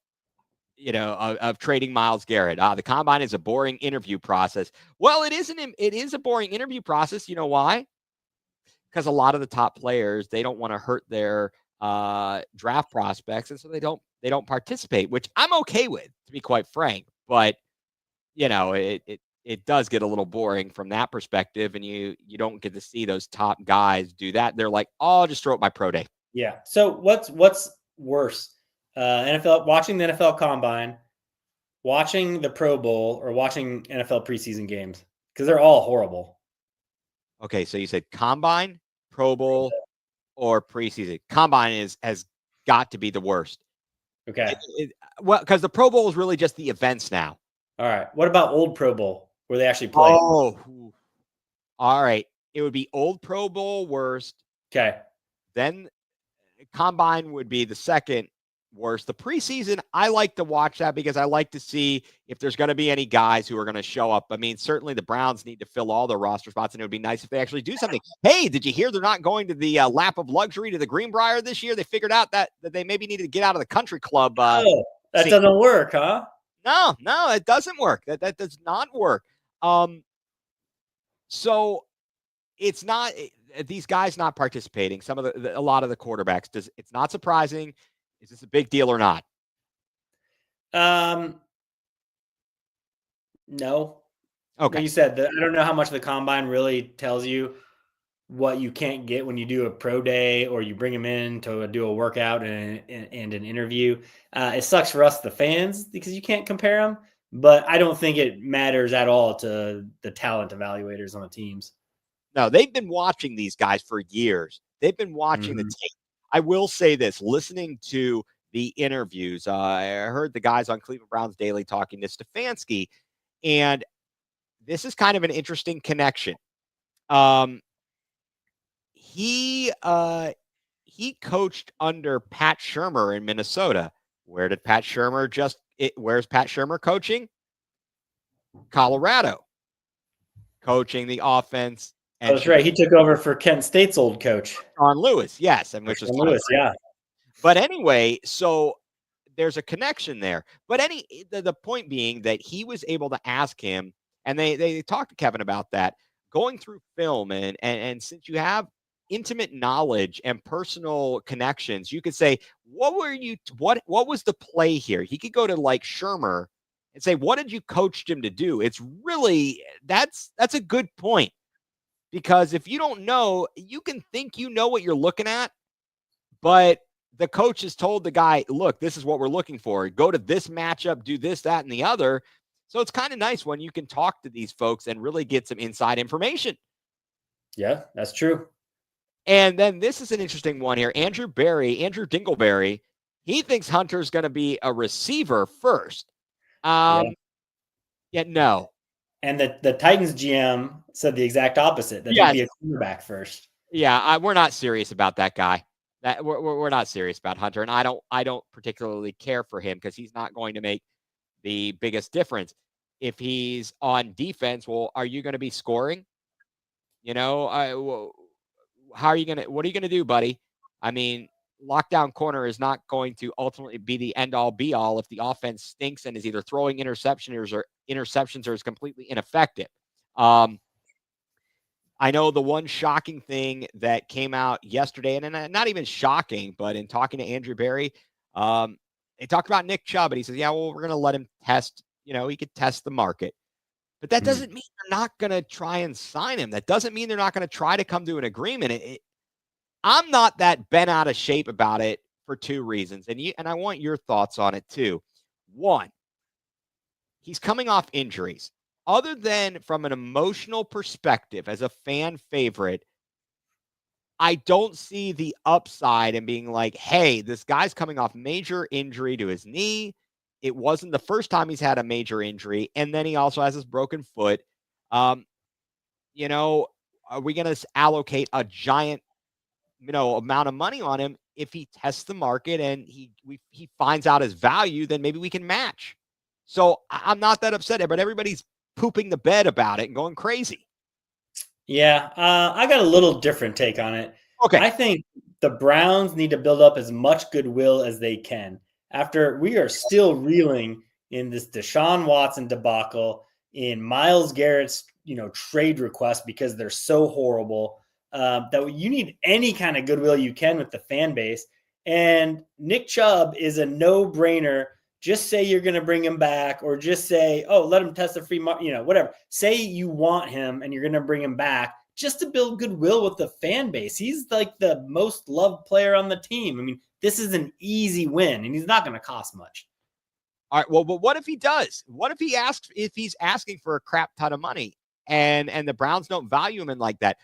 trading Myles Garrett. The combine is a boring interview process. Well, it isn't. It is a boring interview process. You know why? Because a lot of the top players, they don't want to hurt their draft prospects, and so they don't participate, which I'm okay with, to be quite frank. But it does get a little boring from that perspective, and you don't get to see those top guys do that. They're like, oh, I'll just throw up my pro day. Yeah. So what's worse? NFL, watching the NFL Combine, watching the Pro Bowl, or watching NFL preseason games? Because they're all horrible. Okay, so you said Combine, Pro Bowl, or preseason. Combine has got to be the worst. Okay. Well, because the Pro Bowl is really just the events now. All right. What about old Pro Bowl, where they actually play? Oh, all right. It would be old Pro Bowl worst. Okay. Then Combine would be the second worst. The preseason, I like to watch that because I like to see if there's going to be any guys who are going to show up. I mean, certainly the Browns need to fill all their roster spots, and it would be nice if they actually do something. Hey, did you hear they're not going to the lap of luxury to the Greenbrier this year? They figured out that they maybe needed to get out of the country club. That doesn't work, huh? No, it doesn't work. That does not work. So it's not these guys not participating. A lot of the quarterbacks. It's not surprising. Is this a big deal or not? No. Okay. Like you said, I don't know how much the combine really tells you what you can't get when you do a pro day or you bring them in to do a workout and an interview. It sucks for us, the fans, because you can't compare them. But I don't think it matters at all to the talent evaluators on the teams. No, they've been watching these guys for years. They've been watching the tape. I will say this, listening to the interviews, I heard the guys on Cleveland Browns Daily talking to Stefanski, and this is kind of an interesting connection. He he coached under Pat Shurmur in Minnesota. Where's Pat Shurmur coaching? Colorado, coaching the offense. And that's right. He took over for Kent State's old coach, Sean Lewis. Yes, and which is Lewis. Yeah. But anyway, so there's a connection there. But the point being that he was able to ask him, and they talked to Kevin about that, going through film, and since you have intimate knowledge and personal connections, you could say, what was the play here? He could go to like Shurmur and say, what did you coach him to do? It's really that's a good point. Because if you don't know, you can think you know what you're looking at, but the coach has told the guy, look, this is what we're looking for. Go to this matchup, do this, that, and the other. So it's kind of nice when you can talk to these folks and really get some inside information. Yeah, that's true. And then this is an interesting one here. Andrew Dingleberry, he thinks Hunter's going to be a receiver first. No. And the Titans GM said the exact opposite, that he'd be a quarterback first. Yeah, we're not serious about that guy. That we're not serious about Hunter, and I don't particularly care for him because he's not going to make the biggest difference. If he's on defense, well, are you going to be scoring? How are you what are you going to do, buddy? I mean, lockdown corner is not going to ultimately be the end all be all if the offense stinks and is either throwing interceptions or is completely ineffective. I know the one shocking thing that came out yesterday, and not even shocking, but in talking to Andrew Berry, they talked about Nick Chubb, and he says, yeah, well, we're going to let him test, he could test the market. But that doesn't mean they're not going to try and sign him. That doesn't mean they're not going to try to come to an agreement. I'm not that bent out of shape about it for two reasons, and I want your thoughts on it too. One, he's coming off injuries. Other than from an emotional perspective, as a fan favorite, I don't see the upside in being like, hey, this guy's coming off major injury to his knee. It wasn't the first time he's had a major injury. And then he also has his broken foot. Are we going to allocate a giant, amount of money on him? If he tests the market and he finds out his value, then maybe we can match. So I'm not that upset, but everybody's pooping the bed about it and going crazy. Yeah, I got a little different take on it. Okay. I think the Browns need to build up as much goodwill as they can. After we are still reeling in this Deshaun Watson debacle, in Myles Garrett's, trade request because they're so horrible, that you need any kind of goodwill you can with the fan base. And Nick Chubb is a no-brainer. Just say you're going to bring him back, or just say, oh, let him test the free, whatever. Say you want him and you're going to bring him back just to build goodwill with the fan base. He's like the most loved player on the team. I mean, this is an easy win, and he's not going to cost much. All right. Well, but what if he does? What if he's asking for a crap ton of money and the Browns don't value him in like that?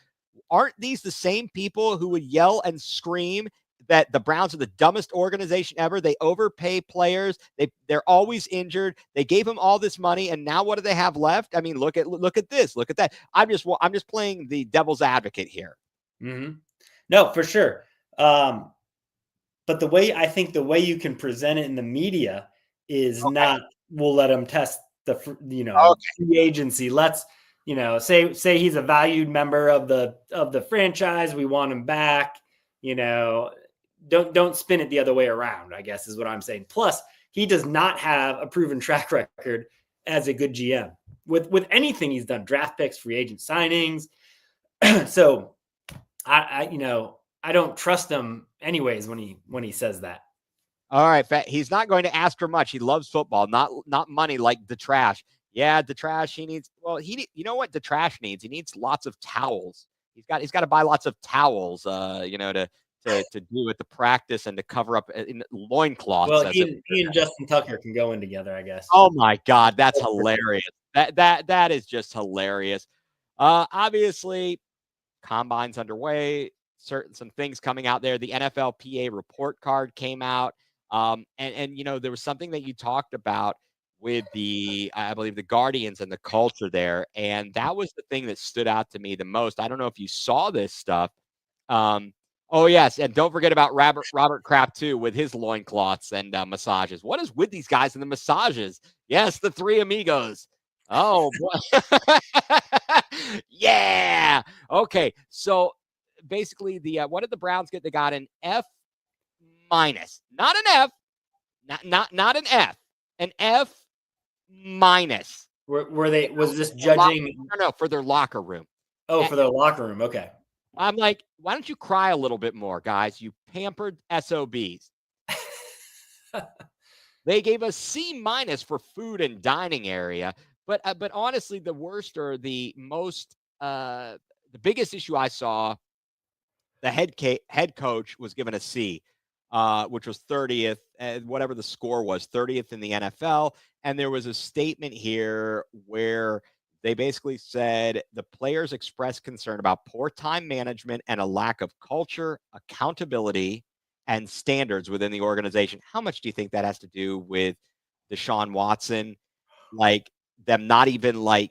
Aren't these the same people who would yell and scream that the Browns are the dumbest organization ever? They overpay players. They're always injured. They gave him all this money, and now what do they have left? I mean, look at this, look at that. I'm just playing the devil's advocate here. Mm-hmm. No, for sure. But the way you can present it in the media is not, we'll let him test the free agency. Let's say he's a valued member of the franchise. We want him back. Don't spin it the other way around, I guess is what I'm saying. Plus, he does not have a proven track record as a good GM with anything he's done, draft picks, free agent signings. So I don't trust him anyways when he says that. All right, he's not going to ask for much. He loves football, not money like the trash. Yeah, the trash he needs. Well, you know what the trash needs? He needs lots of towels. He's got to buy lots of towels, to do at the practice and to cover up in loincloths. Well, he and Justin Tucker can go in together, I guess. Oh my God, that's hilarious. That is just hilarious. Obviously, combine's underway. Some things coming out there. The NFLPA report card came out. And there was something that you talked about with I believe the Guardians and the culture there. And that was the thing that stood out to me the most. I don't know if you saw this stuff. Oh, yes, and don't forget about Robert Kraft, too, with his loincloths and massages. What is with these guys and the massages? Yes, the three amigos. Oh, boy. Yeah. Okay, so basically, what did the Browns get? They got an F minus, not an F, not an F, an F minus. Were they? Was this For lock- judging? No, for their locker room. Oh, for their locker room. Okay. I'm like, why don't you cry a little bit more, guys? You pampered SOBs. They gave us C minus for food and dining area, but honestly, the worst or the most the biggest issue I saw, the head coach was given a C, which was 30th, whatever the score was, 30th in the NFL, and there was a statement here where they basically said the players expressed concern about poor time management and a lack of culture, accountability, and standards within the organization. How much do you think that has to do with Deshaun Watson? Like them not even like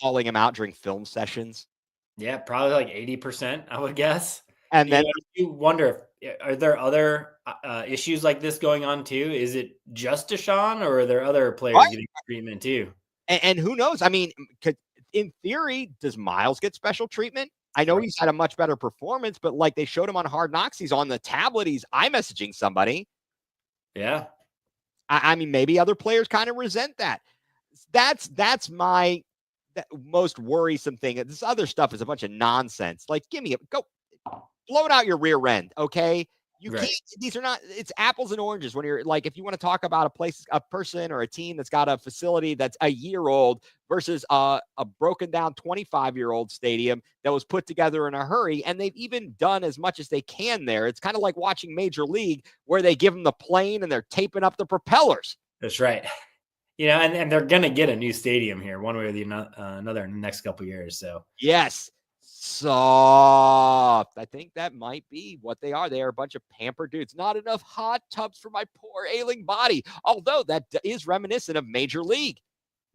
calling him out during film sessions? Yeah, probably like 80%, I would guess. And then You wonder, are there other issues like this going on too? Is it just Deshaun, or are there other players right? getting treatment too? And who knows? I mean, in theory, does Miles get special treatment? I know he's had a much better performance, but like they showed him on Hard Knocks, he's on the tablet, he's iMessaging somebody. Yeah. I mean, maybe other players kind of resent that. That's my most worrisome thing. This other stuff is a bunch of nonsense. Like, go blow it out your rear end, okay? You can't. These are not. It's apples and oranges. When you're like, if you want to talk about a person or a team that's got a facility that's a year old versus a broken down 25-year-old stadium that was put together in a hurry, and they've even done as much as they can there. It's kind of like watching Major League, where they give them the plane and they're taping up the propellers. That's right. And they're gonna get a new stadium here, one way or the another, in the next couple of years. So yes. Soft. I think that might be what they are. They are a bunch of pampered dudes. Not enough hot tubs for my poor ailing body. Although that is reminiscent of Major League.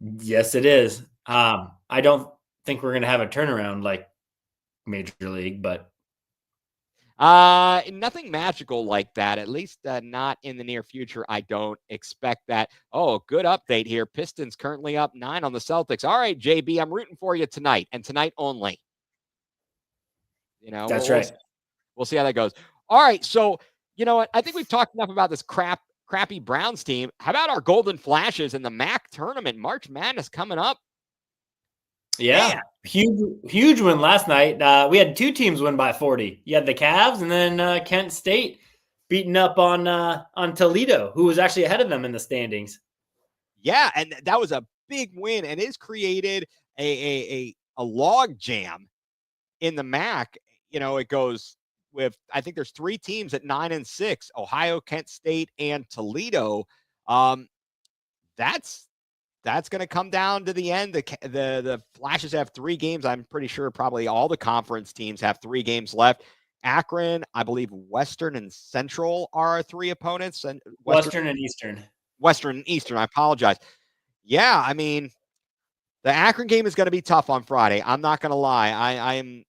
yes, it is. I don't think we're gonna have a turnaround like Major League, but Nothing magical like that. At least not in the near future. I don't expect that. Oh, good update here. Pistons currently up 9 on the Celtics. All right, JB, I'm rooting for you tonight and tonight only. That's right. We'll see how that goes. All right. So, you know what? I think we've talked enough about this crappy Browns team. How about our Golden Flashes in the MAC tournament? March Madness coming up. Yeah. Man. Huge win last night. We had 2 teams win by 40. You had the Cavs and then Kent State beating up on Toledo, who was actually ahead of them in the standings. Yeah. And that was a big win, and it's created a log jam in the MAC. It goes with, I think there's 3 teams at 9 and 6, Ohio, Kent State, and Toledo. That's going to come down to the end. The Flashes have 3 games. I'm pretty sure probably all the conference teams have 3 games left. Akron, I believe Western and Central are our 3 opponents, and Western and Eastern. Western and Eastern. I apologize. Yeah, I mean, the Akron game is going to be tough on Friday. I'm not going to lie.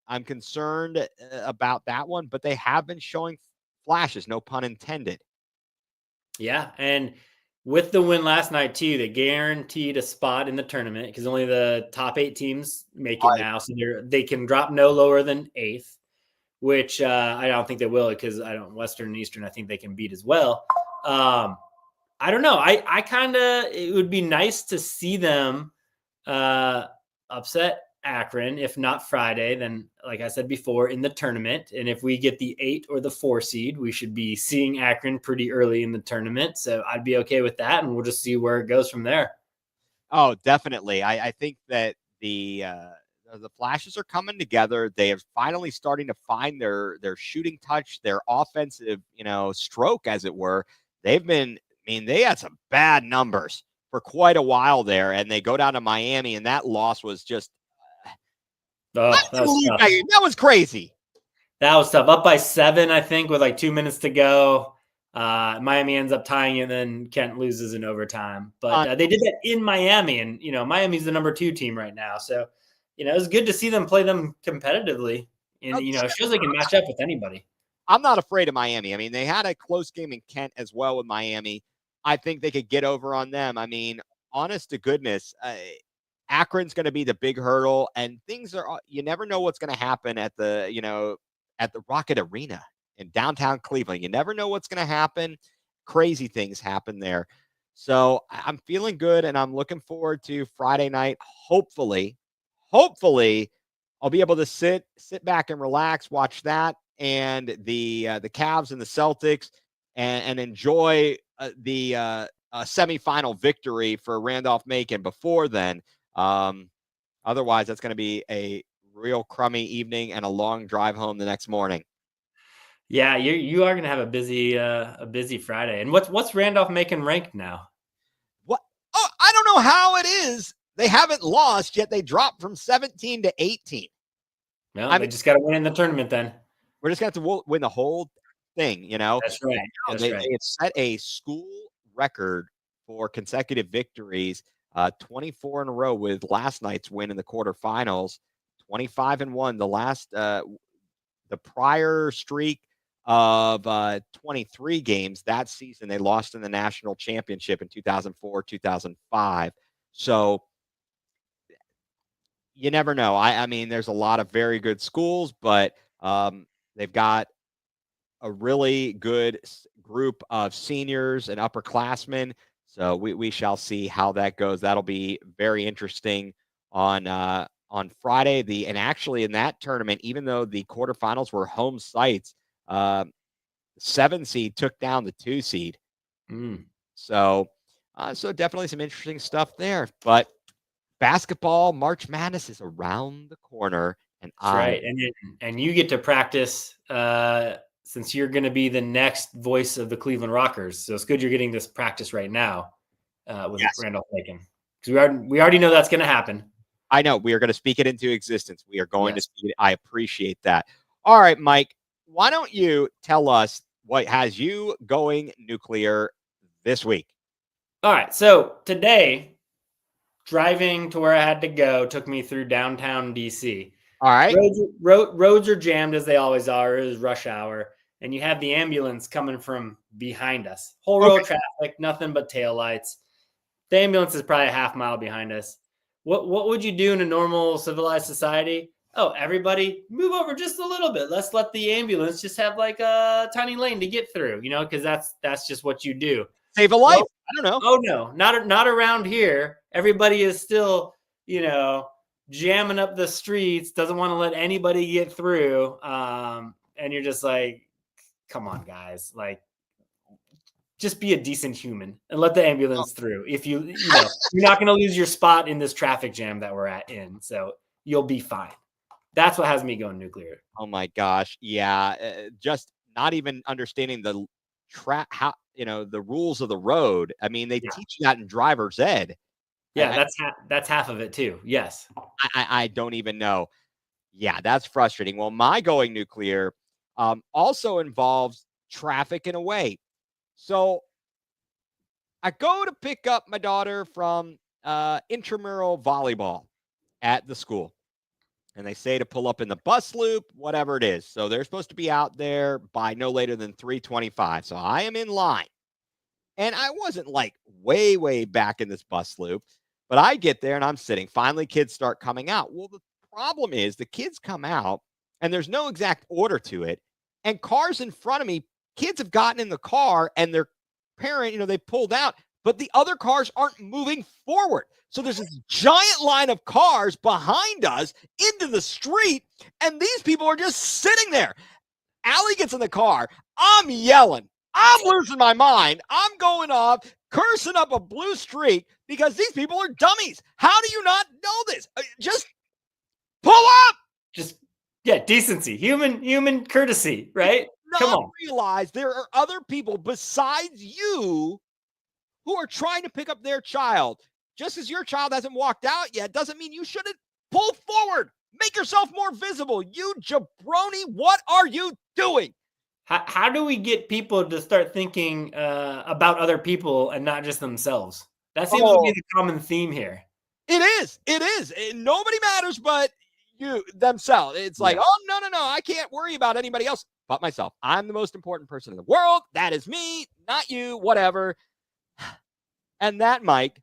I'm concerned about that one, but they have been showing flashes, no pun intended. Yeah, and with the win last night too, they guaranteed a spot in the tournament because only the top 8 teams make it now, so they can drop no lower than 8th, which I don't think they will, because Western and Eastern I think they can beat as well. I don't know. I kind of, it would be nice to see them upset Akron, if not Friday, then like I said before, in the tournament. And if we get the 8 or the 4 seed, we should be seeing Akron pretty early in the tournament. So I'd be okay with that, and we'll just see where it goes from there. Oh, definitely. I think that the Flashes are coming together. They are finally starting to find their shooting touch, their offensive, stroke, as it were. They had some bad numbers for quite a while there, and they go down to Miami, and that loss was just that was crazy. That was tough. Up by 7, I think, with like 2 minutes to go. Miami ends up tying it, and then Kent loses in overtime. But they did that in Miami, and Miami's the number 2 team right now. So it was good to see them play them competitively, and it shows they can match up with anybody. I'm not afraid of Miami. I mean, they had a close game in Kent as well with Miami. I think they could get over on them. I mean, honest to goodness, Akron's going to be the big hurdle, and things are, you never know what's going to happen at the Rocket Arena in downtown Cleveland. You never know what's going to happen. Crazy things happen there. So I'm feeling good, and I'm looking forward to Friday night. Hopefully, I'll be able to sit back and relax, watch that, and the Cavs and the Celtics, and enjoy the semifinal victory for Randolph-Macon before then. Otherwise, that's going to be a real crummy evening and a long drive home the next morning. Yeah, you are going to have a busy Friday. And what's Randolph-Macon ranked now? What? Oh, I don't know how it is. They haven't lost yet. They dropped from 17 to 18. Well, they just got to win in the tournament then. We're just going to have to win the whole thing, you know? That's right. And they have set a school record for consecutive victories, 24 in a row with last night's win in the quarterfinals, 25-1. The prior streak of 23 games that season, they lost in the national championship in 2004, 2005. So you never know. I mean, there's a lot of very good schools, but they've got a really good group of seniors and upperclassmen. So we shall see how that goes. That'll be very interesting on Friday. And actually in that tournament, even though the quarterfinals were home sites, 7 seed took down the 2 seed. So definitely some interesting stuff there. But basketball, March Madness is around the corner, and that's right. And you get to practice since you're going to be the next voice of the Cleveland Rockers. So it's good you're getting this practice right now with Randolph-Macon, because we already know that's going to happen. I know we are going to speak it into existence. We are going to speak it. I appreciate that. All right, Mike, why don't you tell us what has you going nuclear this week? All right. So today, driving to where I had to go took me through downtown DC. All right. Roads are jammed as they always are. It was rush hour. And you have the ambulance coming from behind us. Whole row of traffic, nothing but taillights. The ambulance is probably a half mile behind us. What would you do in a normal civilized society? Oh, everybody move over just a little bit. Let's let the ambulance just have like a tiny lane to get through, because that's just what you do. Save a life. Well, I don't know. Oh no, not around here. Everybody is still, jamming up the streets, doesn't want to let anybody get through. And you're just like, come on, guys. Like, just be a decent human and let the ambulance through. If you're not going to lose your spot in this traffic jam that we're in. So you'll be fine. That's what has me going nuclear. Oh my gosh. Yeah. Just not even understanding the the rules of the road. I mean, they teach you that in driver's ed. Yeah, that's half of it too. Yes. I don't even know. Yeah, that's frustrating. Well, my going nuclear also involves traffic in a way. So I go to pick up my daughter from intramural volleyball at the school. And they say to pull up in the bus loop, whatever it is. So they're supposed to be out there by no later than 3:25. So I am in line. And I wasn't like way, way back in this bus loop. But I get there and I'm sitting. Finally, kids start coming out. Well, the problem is the kids come out and there's no exact order to it. And cars in front of me, kids have gotten in the car and their parent, they pulled out, but the other cars aren't moving forward. So there's this giant line of cars behind us into the street, and these people are just sitting there. Allie gets in the car. I'm yelling. I'm losing my mind. I'm going off, cursing up a blue streak because these people are dummies. How do you not know this? Just pull up. Decency, human courtesy, right? Come on. Realize there are other people besides you who are trying to pick up their child. Just as your child hasn't walked out yet, doesn't mean you shouldn't pull forward. Make yourself more visible. You jabroni, what are you doing? How do we get people to start thinking about other people and not just themselves? That seems to be the common theme here. It is. Nobody matters but you themselves. It's like, oh, no, I can't worry about anybody else. but myself. I'm the most important person in the world. That is me, not you, whatever. And that, Mike,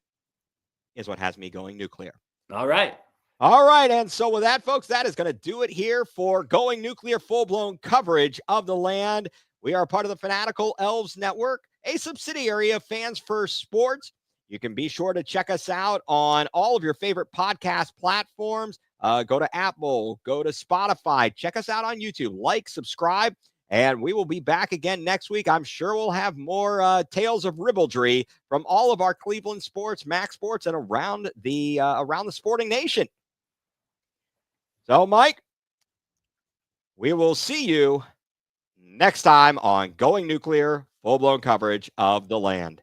is what has me going nuclear. All right. All right. And so with that, folks, that is going to do it here for Going Nuclear full-blown coverage of the land. We are part of the Fanatical Elves Network, a subsidiary of Fans First Sports. You can be sure to check us out on all of your favorite podcast platforms. Go to Apple, go to Spotify, check us out on YouTube, like, subscribe, and we will be back again next week. I'm sure we'll have more tales of ribaldry from all of our Cleveland sports, Mac Sports, and around the sporting nation. So, Mike, we will see you next time on Going Nuclear, full-blown coverage of the land.